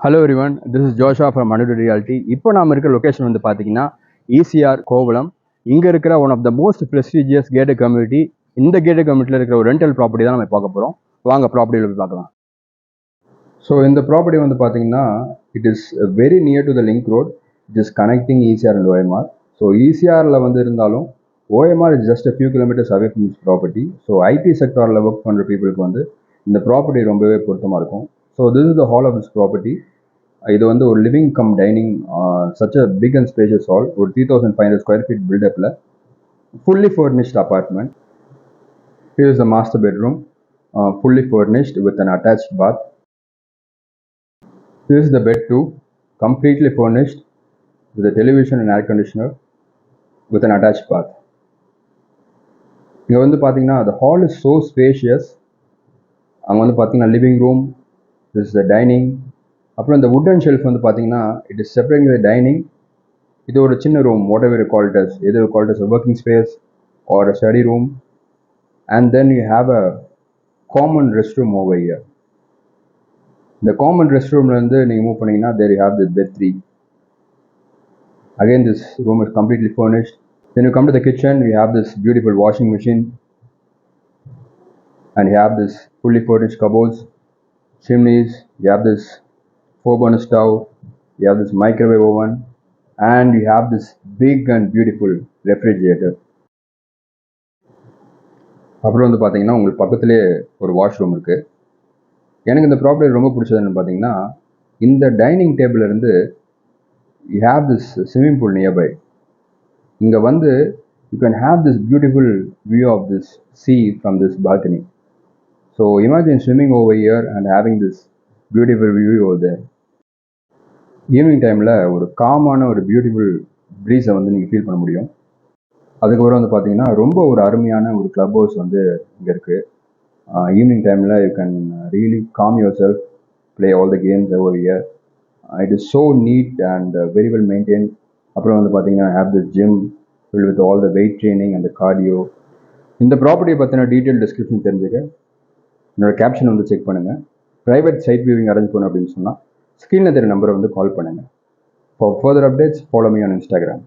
Hello everyone, this is Josha from Anudu reality. இப்போ நாம இருக்கிற லொக்கேஷன் வந்து பார்த்தீங்கன்னா ஈசிஆர் கோவளம். இங்கே இருக்கிற one of the most prestigious gated community. இந்த கேட்டட் கம்யூனிட்டியில் இருக்கிற ஒரு ரெண்டல் ப்ராப்பர்ட்டி தான் நம்ம பார்க்க போகிறோம். வாங்க ப்ராப்பர்ட்டியில் போய் பார்க்கலாம். ஸோ இந்த ப்ராப்பர்ட்டி வந்து பார்த்தீங்கன்னா it is very near to the link road. It is connecting ECR and OMR. So ஈசிஆரில் வந்து இருந்தாலும் OMR is just few kilometres away from this property. So IT செக்டாரில் ஒர்க் பண்ணுற பீப்புளுக்கு வந்து இந்த ப்ராப்பர்ட்டி ரொம்பவே பொருத்தமாக இருக்கும். So this is the hall of this property. இது வந்து ஒரு living cum dining, such a big and spacious hall. ஒரு 3500 ஸ்கொயர் ஃபீட் பில்டப்பில் fully furnished apartment. Here is the master bedroom, fully furnished with an attached bath. This is the bed too, completely furnished with a television and air conditioner with an attached bath. இங்கே வந்து பார்த்தீங்கன்னா the hall is so spacious. அங்கே வந்து பார்த்தீங்கன்னா living room, this is the dining. அப்புறம் இந்த wooden shelf வந்து பார்த்தீங்கன்னா it is separate with dining. இது ஒரு சின்ன room, whatever call it as, எது call it as working space or a study room. And then you have a common rest room over here. இந்த common rest ரூம்லேருந்து நீங்கள் move பண்ணிங்கன்னா there you have this bed 3. Again this room is completely furnished. Then you come to the kitchen, you have this beautiful washing machine and you have this fully furnished cupboards, chimneys, you have this 4-burner stove, you have this microwave oven, and you have this big and beautiful refrigerator. அப்புறம் வந்து பார்த்தீங்கன்னா உங்களுக்கு பக்கத்துலேயே ஒரு washroom இருக்குது. எனக்கு இந்த property ரொம்ப பிடிச்சதுன்னு பார்த்தீங்கன்னா இந்த டைனிங் டேபிள் இருந்து you have this swimming pool nearby. இங்கே வந்து you can have this beautiful view of this sea from this balcony. So imagine swimming over here and having this beautiful view over there. Evening டைமில் ஒரு காமான ஒரு beautiful ப்ரீஸை வந்து நீங்கள் feel பண்ண முடியும். அதுக்கப்புறம் வந்து பார்த்தீங்கன்னா ரொம்ப ஒரு அருமையான ஒரு கிளப் ஹவுஸ் வந்து இங்கே இருக்குது. ஈவினிங் டைமில் you can really calm yourself, play all the games over here. It is so neat and very well maintain. அப்புறம் வந்து பார்த்தீங்கன்னா have the gym fill with all the weight training and cardio. இந்த ப்ராப்பர்ட்டியை பற்றின detail description தெரிஞ்சுக்க என்னோட caption வந்து check பண்ணுங்கள். ப்ரைவேட் சைட் வியூவிங் அரேஞ்ச் பண்ணணும் அப்படின்னு சொன்னால் ஸ்க்ரீனில் தெரிய நம்பரை வந்து கால் பண்ணுங்கள். For further updates, follow me on Instagram.